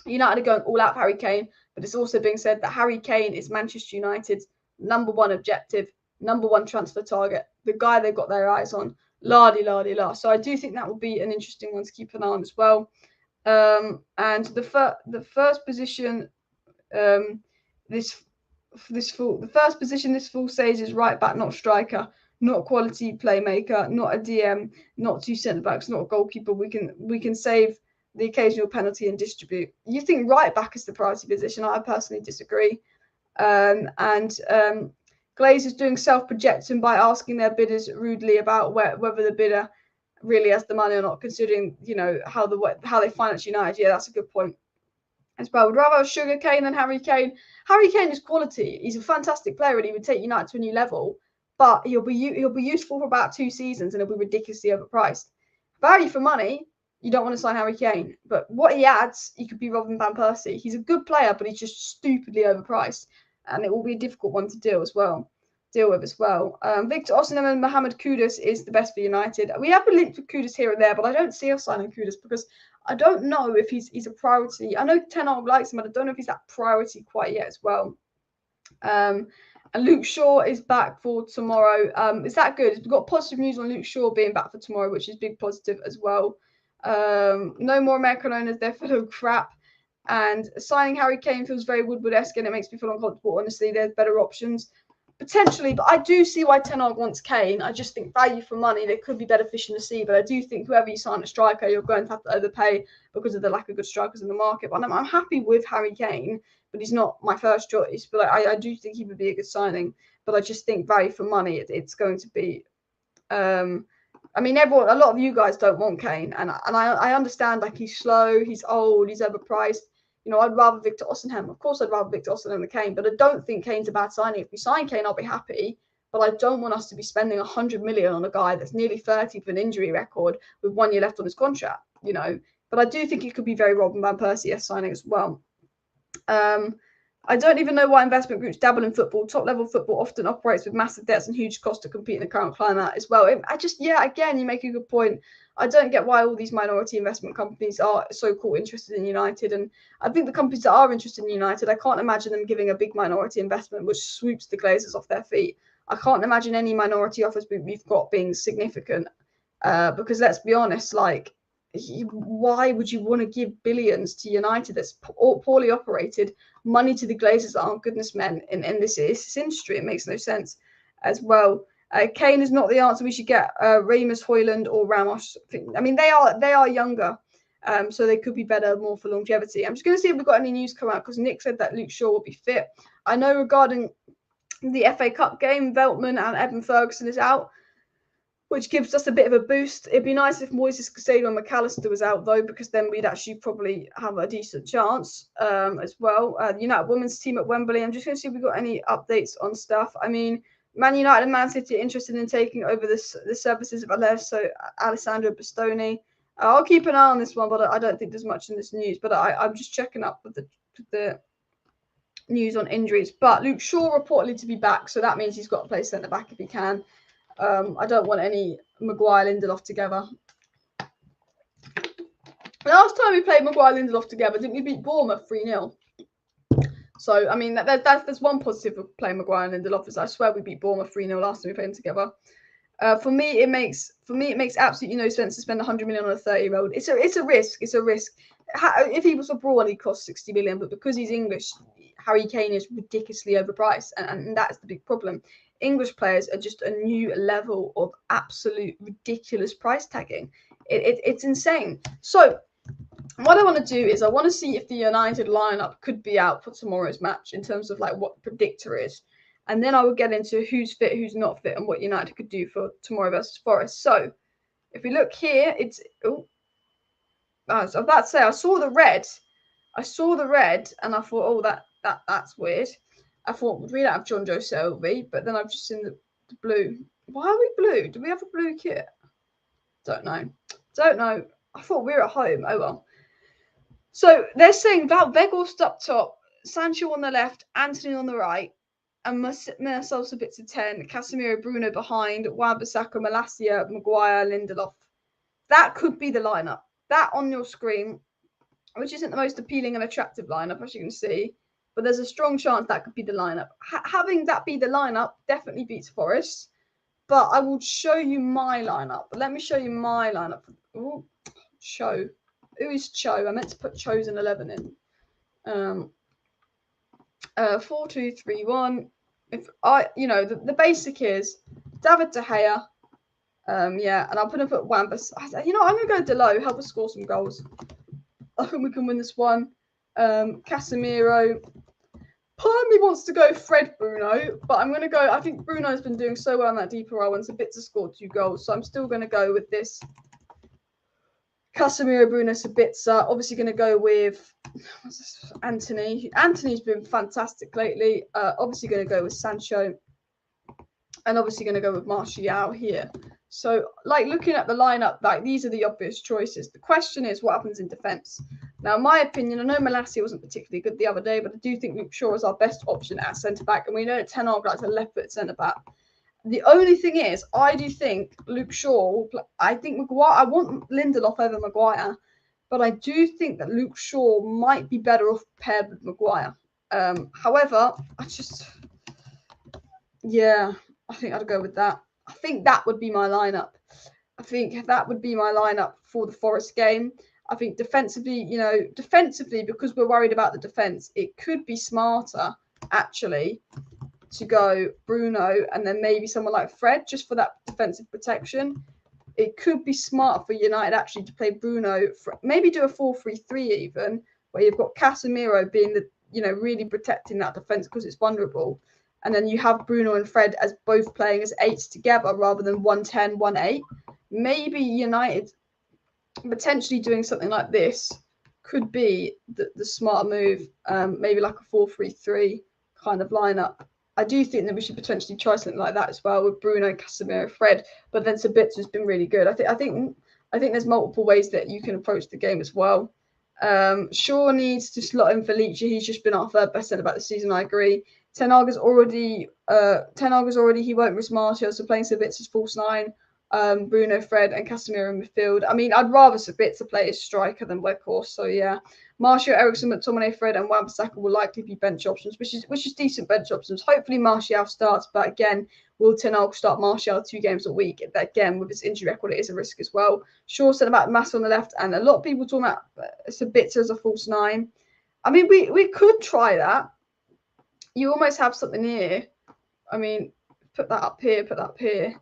United are going all out for Harry Kane, but it's also being said that Harry Kane is Manchester United's number 1 objective, number 1 transfer target, the guy they've got their eyes on. La-di-la-di-la. So I do think that will be an interesting one to keep an eye on as well. And the first position, this full stage is right back, not striker, not quality playmaker, not a DM, not 2 centre backs, not a goalkeeper. We can save the occasional penalty and distribute. You think right back is the priority position? I personally disagree. Glazer is doing self-projection by asking their bidders rudely about whether the bidder really has the money or not, considering, you know, how they finance United. Yeah, that's a good point as well. Would rather have Sugar Kane than Harry Kane. Harry Kane is quality. He's a fantastic player, and he would take United to a new level. But he'll be useful for about 2 seasons, and he'll be ridiculously overpriced. Value for money, you don't want to sign Harry Kane. But what he adds, he could be Robin van Persie. He's a good player, but he's just stupidly overpriced, and it will be a difficult one to deal with as well. Victor Osimhen and Mohamed Kudus is the best for United. We have been linked with Kudus here and there, but I don't see us signing Kudus because I don't know if he's a priority. I know Ten Hag likes him, but I don't know if he's that priority quite yet as well. And Luke Shaw is back for tomorrow. Is that good? We've got positive news on Luke Shaw being back for tomorrow, which is big positive as well. No more American owners, they're full of crap. And signing Harry Kane feels very Woodward-esque, and it makes me feel uncomfortable. Honestly, there's better options. Potentially, but I do see why Ten Hag wants Kane. I just think value for money, there could be better fish in the sea, but I do think whoever you sign a striker, you're going to have to overpay because of the lack of good strikers in the market. But I'm happy with Harry Kane, but he's not my first choice. But I do think he would be a good signing. But I just think value for money, it's going to be. I mean, a lot of you guys don't want Kane, and I understand. Like, he's slow, he's old, he's overpriced. You know, I'd rather Victor Osimhen. Of course, I'd rather Victor Osimhen than Kane, but I don't think Kane's a bad signing. If we sign Kane, I'll be happy, but I don't want us to be spending 100 million on a guy that's nearly 30 with an injury record with 1 year left on his contract, you know. But I do think it could be very Robin van Persie signing as well. I don't even know why investment groups dabble in football. Top-level football often operates with massive debts and huge costs to compete in the current climate as well. Again, you make a good point. I don't get why all these minority investment companies are so-called interested in United. And I think the companies that are interested in United, I can't imagine them giving a big minority investment which swoops the Glazers off their feet. I can't imagine any minority offers we've got being significant because let's be honest, like, why would you want to give billions to United that's poorly operated, money to the Glazers that aren't goodness men in this industry? It makes no sense as well. Kane is not the answer. We should get Ramos, Højlund, or Ramos. I mean, they are younger, so they could be better, more for longevity. I'm just going to see if we've got any news come out, because Nick said that Luke Shaw will be fit. I know regarding the FA Cup game, Veltman and Evan Ferguson is out, which gives us a bit of a boost. It'd be nice if Moises Caicedo and McAllister was out, though, because then we'd actually probably have a decent chance as well. United women's team at Wembley. I'm just going to see if we've got any updates on stuff. I mean, Man United and Man City are interested in taking over the services of Alessandro Bastoni. I'll keep an eye on this one, but I don't think there's much in this news. But I'm just checking up with the news on injuries. But Luke Shaw reportedly to be back, so that means he's got to play centre back if he can. I don't want any Maguire Lindelof together. Last time we played Maguire Lindelof together, didn't we beat Bournemouth 3-0? So I mean, there's one positive of playing Maguire and Lindelof, is I swear we beat Bournemouth 3-0 last time we played them together. For me, it makes absolutely no sense to spend 100 million on a 30-year-old. It's a risk. It's a risk. If he was abroad, he'd cost 60 million, but because he's English, Harry Kane is ridiculously overpriced, and that's the big problem. English players are just a new level of absolute ridiculous price tagging. It's insane. So what I want to do is I want to see if the United lineup could be out for tomorrow's match in terms of like what the predictor is. And then I will get into who's fit, who's not fit, and what United could do for tomorrow versus Forest. So if we look here, it's I was about to say I saw the red, and I thought, oh, that's weird. I thought we don't have John Joe Selby, but then I've just seen the blue. Why are we blue? Do we have a blue kit? Don't know. I thought we were at home. Oh well. So they're saying Weghorst up top, Sancho on the left, Anthony on the right, and Marcel Sabitzer 10, Casemiro, Bruno behind, Wan-Bissaka, Malacia, Maguire, Lindelof. That could be the lineup. That on your screen, which isn't the most appealing and attractive lineup, as you can see, but there's a strong chance that could be the lineup. Having that be the lineup definitely beats Forest, but I will show you my lineup. But let me show you my lineup. Ooh, Cho. Who is Cho? I meant to put Cho's in 11 in. 4-2-3-1. If the basic is David De Gea. Yeah, and I'm gonna put Wan-Bissaka. I'm gonna go Delo, help us score some goals. I think we can win this one. Casemiro. Part of me wants to go Fred Bruno, but I'm gonna go. I think Bruno's been doing so well in that deeper role, and Sabitzer scored 2 goals, so I'm still gonna go with this. Casemiro, Bruno, Sabitzer. Obviously going to go with Anthony. Anthony's been fantastic lately. Obviously going to go with Sancho. And obviously going to go with Martial here. So, like, looking at the lineup, like, these are the obvious choices. The question is what happens in defence. Now, in my opinion, I know Malacia wasn't particularly good the other day, but I do think Luke Shaw is our best option at centre-back. And we know that Ten Hag likes a left-foot centre-back. The only thing is, I do think Luke Shaw will play. I think Maguire. I want Lindelof over Maguire, but I do think that Luke Shaw might be better off paired with Maguire. However, I think I'd go with that. I think that would be my lineup. For the Forest game. I think defensively, because we're worried about the defence, it could be smarter actually to go Bruno and then maybe someone like Fred just for that defensive protection. It could be smart for United actually to play Bruno, maybe do a 4-3-3 even, where you've got Casemiro being really protecting that defence because it's vulnerable. And then you have Bruno and Fred as both playing as 8s together rather than 1-10, 1-8. Maybe United potentially doing something like this could be the smart move, maybe like a 4-3-3 kind of lineup. I do think that we should potentially try something like that as well with Bruno, Casemiro, Fred. But then Sabitzer has been really good. I think there's multiple ways that you can approach the game as well. Shaw needs to slot in Felice. He's just been our third best centre back this season. I agree. Ten Hag is already. He won't risk Martial, so playing Sabitzer's false 9. Bruno, Fred, and Casemiro in midfield. I mean, I'd rather Sabitzer play as striker than Weghorst. So yeah, Martial, Eriksen, McTominay, Fred, and Wan-Bissaka will likely be bench options, which is decent bench options. Hopefully Martial starts, but again, will Ten Hag start Martial 2 games a week? Again, with his injury record, it is a risk as well. Shaw said about Mass on the left, and a lot of people talking about Sabitzer as a false 9. I mean, we could try that. You almost have something here. I mean, put that up here, put that up here.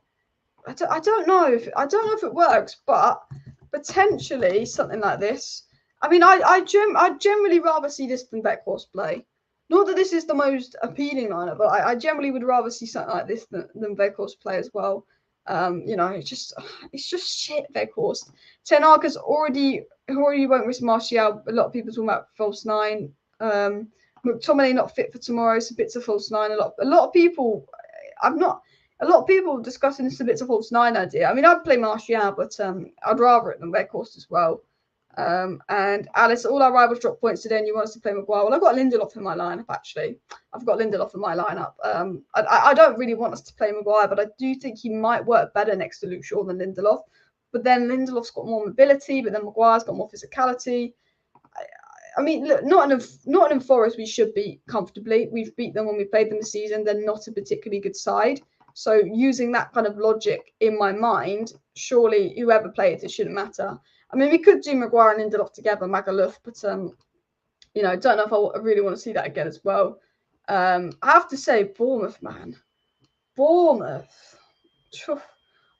I don't know if it works, but potentially something like this. I mean, I'd generally rather see this than Weghorst play. Not that this is the most appealing lineup, but I generally would rather see something like this than Weghorst play as well. You know, it's just shit, Weghorst. Ten Hag has already won't risk Martial. A lot of people talking about false 9. McTominay not fit for tomorrow. Sabitzer false 9. A lot of people. A lot of people discussing this Sabitzer false 9 idea. I mean, I'd play Martial, but I'd rather it than Weghorst as well. And Alice, all our rivals drop points today, and you want us to play Maguire. Well, I've got Lindelof in my lineup, actually. I've got Lindelof in my lineup. I don't really want us to play Maguire, but I do think he might work better next to Luke Shaw than Lindelof. But then Lindelof's got more mobility, but then Maguire's got more physicality. I mean, look, Nottingham Forest we should beat comfortably. We've beat them when we played them this season. They're not a particularly good side. So using that kind of logic in my mind, surely whoever plays it shouldn't matter. I mean, we could do Maguire and Lindelof together, Magaluf, but you know, I don't know if I really want to see that again as well. I have to say, Bournemouth, man, Bournemouth.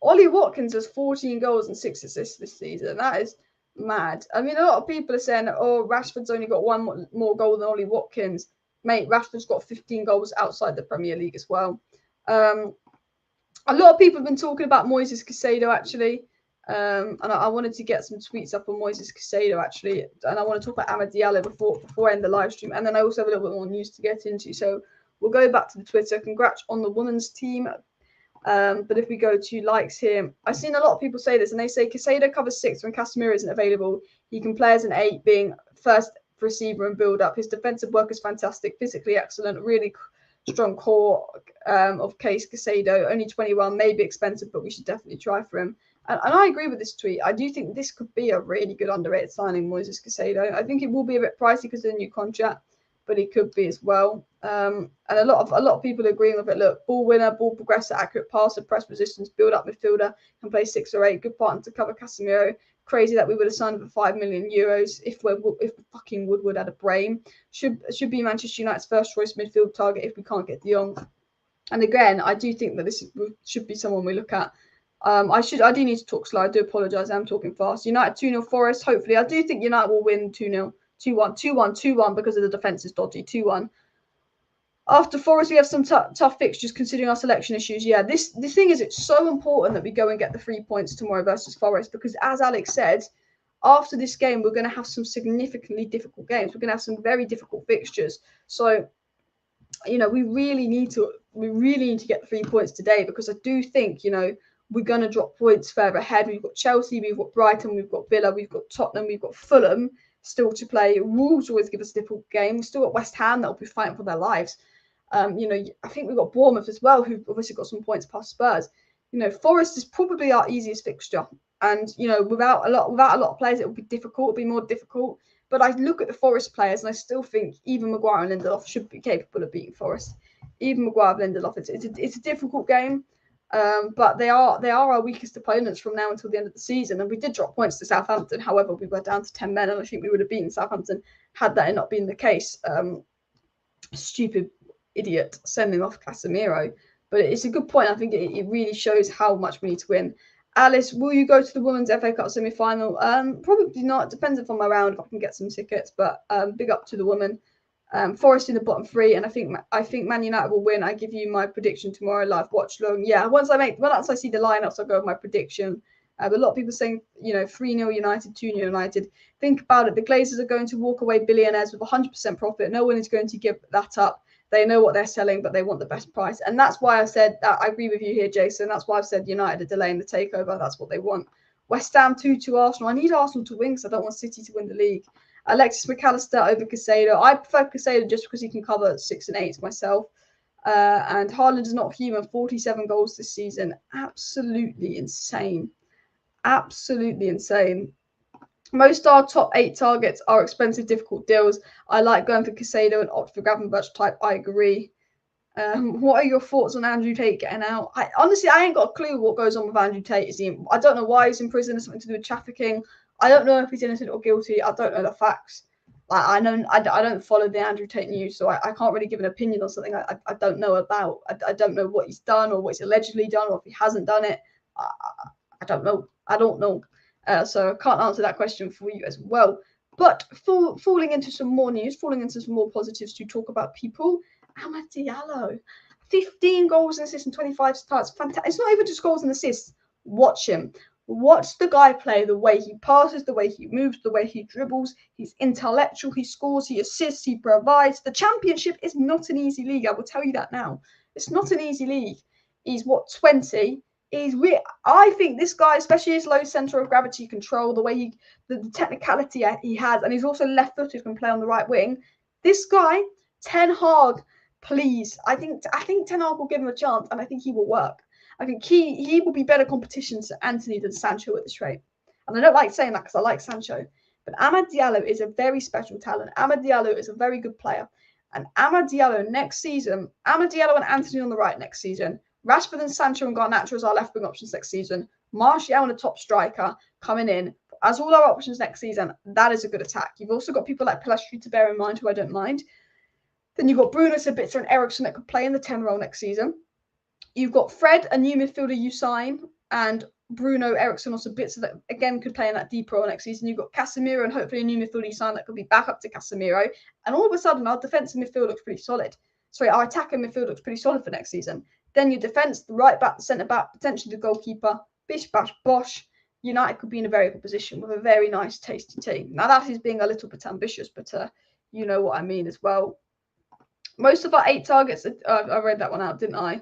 Ollie Watkins has 14 goals and 6 assists this season. That is mad. I mean, a lot of people are saying, oh, Rashford's only got 1 more goal than Ollie Watkins. Mate, Rashford's got 15 goals outside the Premier League as well. A lot of people have been talking about Moises Caicedo, actually. And I wanted to get some tweets up on Moises Caicedo, actually. And I want to talk about Amad Diallo before I end the live stream. And then I also have a little bit more news to get into. So we'll go back to the Twitter. Congrats on the women's team. But if we go to likes here, I've seen a lot of people say this, and they say Caicedo covers 6 when Casemiro isn't available. He can play as an 8, being first receiver and build up. His defensive work is fantastic, physically excellent, really strong core of Case Caicedo. Only 21, maybe expensive, but we should definitely try for him. And I agree with this tweet. I do think this could be a really good underrated signing, Moises Caicedo. I think it will be a bit pricey because of the new contract, but it could be as well. And a lot of people are agreeing with it. Look, ball winner, ball progressor, accurate passer, press resistance, build up midfielder, can play 6 or 8. Good partner to cover Casemiro. Crazy that we would have signed him for 5 million euros if fucking Woodward had a brain. Should be Manchester United's first choice midfield target if we can't get De Jong. And again, I do think that this should be someone we look at. I do need to talk slow. I do apologise. I'm talking fast. United 2-0 Forest. Hopefully, I do think United will win 2-0. 2-1, 2-1, 2-1 because of the defence is dodgy. 2-1. After Forest, we have some tough fixtures considering our selection issues. Yeah, the thing is, it's so important that we go and get the 3 points tomorrow versus Forest because, as Alex said, after this game, we're going to have some significantly difficult games. We're going to have some very difficult fixtures. So, you know, we really need to get the 3 points today because I do think, you know, we're going to drop points further ahead. We've got Chelsea, we've got Brighton, we've got Villa, we've got Tottenham, we've got Fulham still to play. Wolves always give us a difficult game. We've still got West Ham that will be fighting for their lives. You know, I think we've got Bournemouth as well, who've obviously got some points past Spurs. You know, Forest is probably our easiest fixture. And, you know, without a lot of players, it will be difficult. It'll be more difficult. But I look at the Forest players and I still think even Maguire and Lindelof should be capable of beating Forest. Even Maguire and Lindelof, it's a difficult game. But they are our weakest opponents from now until the end of the season. And we did drop points to Southampton. However, we were down to 10 men, and I think we would have beaten Southampton had that not been the case. Stupid idiot sending off Casemiro. But it's a good point. I think it really shows how much we need to win. Alice, will you go to the Women's FA Cup semi-final? Probably not. It depends if I'm around, if I can get some tickets. But big up to the women. Forest in the bottom 3, and I think Man United will win. I give you my prediction tomorrow live watch long. Yeah, once I see the lineups, I'll go with my prediction. A lot of people saying, you know, 3-0 United, 2-0 United. Think about it. The Glazers are going to walk away billionaires with 100% profit. No one is going to give that up. They know what they're selling, but they want the best price. And that's why I said that. I agree with you here, Jason. That's why I've said United are delaying the takeover. That's what they want. West Ham 2-2 Arsenal. I need Arsenal to win because I don't want City to win the league. Alexis McAllister over Caicedo. I prefer Caicedo just because he can cover 6 and 8 myself. And Haaland is not human. 47 goals this season. Absolutely insane. Absolutely insane. Most of our top 8 targets are expensive, difficult deals. I like going for Caicedo and opt for Gravenberch type. I agree. What are your thoughts on Andrew Tate getting out? Honestly, I ain't got a clue what goes on with Andrew Tate. I don't know why he's in prison. It's something to do with trafficking. I don't know if he's innocent or guilty. I don't know the facts. Like, I don't follow the Andrew Tate news, so I can't really give an opinion on something I don't know about. I don't know what he's done or what he's allegedly done or if he hasn't done it. I don't know. I don't know. So I can't answer that question for you as well. But falling into some more news, falling into some more positives to talk about people. Amad Diallo, 15 goals and assists and 25 starts. Fantastic. It's not even just goals and assists. Watch him. Watch the guy play, the way he passes, the way he moves, the way he dribbles. He's intellectual. He scores, he assists, he provides. The Championship is not an easy league. I will tell you that now. It's not an easy league. He's 20? I think this guy, especially his low center of gravity control, the way the technicality he has, and he's also left-footed, can play on the right wing. This guy, Ten Hag, please. I think Ten Hag will give him a chance, and I think he will work. I think he will be better competition to Anthony than Sancho at this rate. And I don't like saying that because I like Sancho. But Amad Diallo is a very special talent. Amad Diallo is a very good player. And Amad Diallo next season, Amad Diallo and Anthony on the right next season, Rashford and Sancho and Garnacho as our left wing options next season, Martial and a top striker coming in as all our options next season. That is a good attack. You've also got people like Pelestri to bear in mind, who I don't mind. Then you've got Bruno Sabitzer and Ericsson that could play in the 10 role next season. You've got Fred, a new midfielder you sign, and Bruno, Ericsson, or Sabitzer that again could play in that deep role next season. You've got Casemiro and hopefully a new midfielder you sign that could be back up to Casemiro. And all of a sudden, our defensive midfield looks pretty solid. Sorry, our attacking midfield looks pretty solid for next season. Then your defence, the right back, the centre back, potentially the goalkeeper, bish bash bosh. United could be in a very good position with a very nice, tasty team. Now that is being a little bit ambitious, but you know what I mean as well. Most of our 8 targets, I read that one out, didn't I?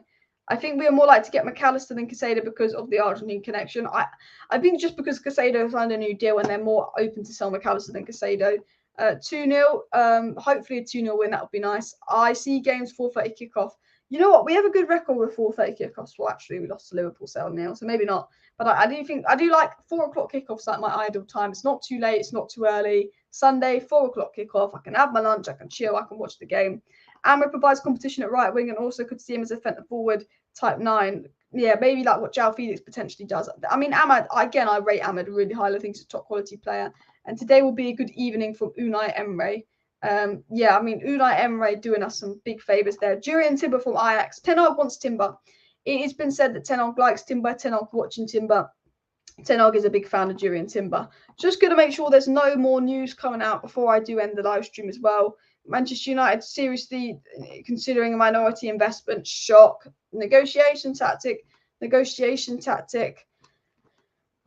I think we are more likely to get McAllister than Casado because of the Argentine connection. I think just because Casado signed a new deal and they're more open to sell McAllister than Casado. 2-0, hopefully a 2-0 win. That would be nice. I see games 4:30 kickoff. You know what? We have a good record with 4:30 kickoffs. Well, actually, we lost to Liverpool 7-0, so maybe not. But I do like 4 o'clock kickoffs like my ideal time. It's not too late. It's not too early. Sunday, 4 o'clock kickoff. I can have my lunch. I can chill. I can watch the game. Amr provides competition at right wing and also could see him as a centre forward type 9. Yeah, maybe like what João Felix potentially does. I mean, Ahmad, again, I rate Ahmad really highly. I think he's a top quality player. And today will be a good evening from Unai Emery. Yeah, I mean, Unai Emery doing us some big favours there. Jurriën Timber from Ajax. Ten Hag wants Timber. It has been said that Ten Hag likes Timber. Ten Hag watching Timber. Ten Hag is a big fan of Jurriën Timber. Just going to make sure there's no more news coming out before I do end the live stream as well. Manchester United seriously considering a minority investment. Shock. Negotiation tactic.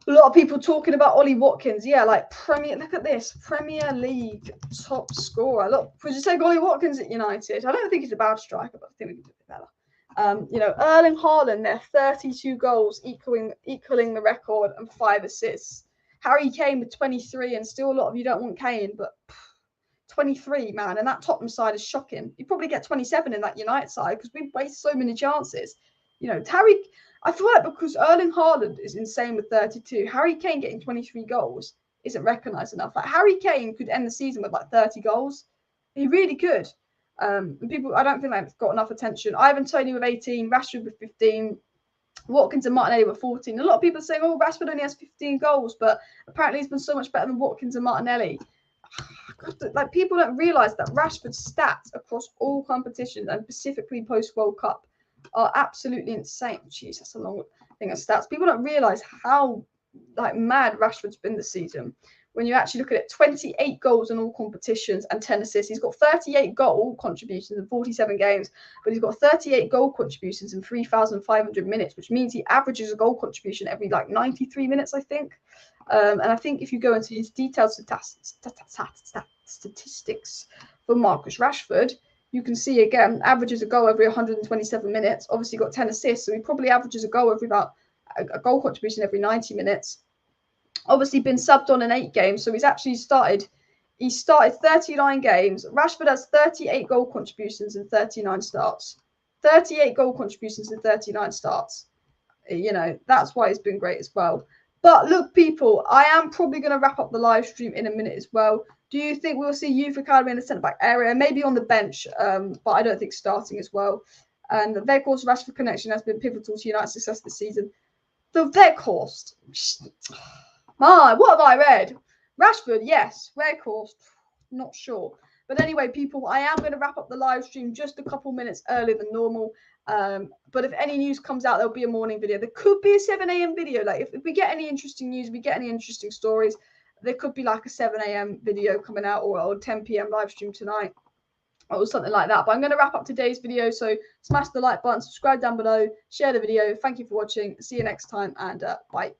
A lot of people talking about Ollie Watkins. Yeah, like look at this. Premier League top scorer. Look, would you take Ollie Watkins at United? I don't think he's a bad striker, but I think we can do it better. You know, Erling Haaland, there 32 goals, equaling the record and 5 assists. Harry Kane with 23, and still a lot of you don't want Kane, but 23, man, and that Tottenham side is shocking. You probably get 27 in that United side because we waste so many chances. You know, I feel like because Erling Haaland is insane with 32, Harry Kane getting 23 goals isn't recognised enough. Like Harry Kane could end the season with like 30 goals. He really could. And people, I don't think they've got enough attention. Ivan Toney with 18, Rashford with 15, Watkins and Martinelli with 14. A lot of people are saying, oh, Rashford only has 15 goals, but apparently he's been so much better than Watkins and Martinelli. Like people don't realise that Rashford's stats across all competitions and specifically post-World Cup are absolutely insane. Jeez, that's a long thing of stats. People don't realise how like mad Rashford's been this season. When you actually look at it, 28 goals in all competitions and 10 assists. He's got 38 goal contributions in 47 games, but he's got 38 goal contributions in 3,500 minutes, which means he averages a goal contribution every like 93 minutes, I think. And I think if you go into his detailed statistics for Marcus Rashford, you can see again, averages a goal every 127 minutes. Obviously got 10 assists, so he probably averages a goal every about a goal contribution every 90 minutes. Obviously been subbed on in 8 games, so he's actually started 39 games. Rashford has 38 goal contributions in 39 starts. 38 goal contributions in 39 starts. You know, that's why it's been great as well. But look, people, I am probably going to wrap up the live stream in a minute as well. Do you think we'll see Youth Academy in the centre-back area? Maybe on the bench, but I don't think starting as well. And the Weghorst-Rashford connection has been pivotal to United's success this season. The Weghorst. My, what have I read? Rashford, yes. Weghorst, not sure. But anyway, people, I am going to wrap up the live stream just a couple minutes earlier than normal. But if any news comes out, there'll be a morning video. There could be a 7 a.m. video. Like if we get any interesting news, we get any interesting stories, there could be like a 7 a.m. video coming out or 10 p.m. live stream tonight or something like that. But I'm going to wrap up today's video. So smash the like button, subscribe down below, share the video. Thank you for watching. See you next time, and bye.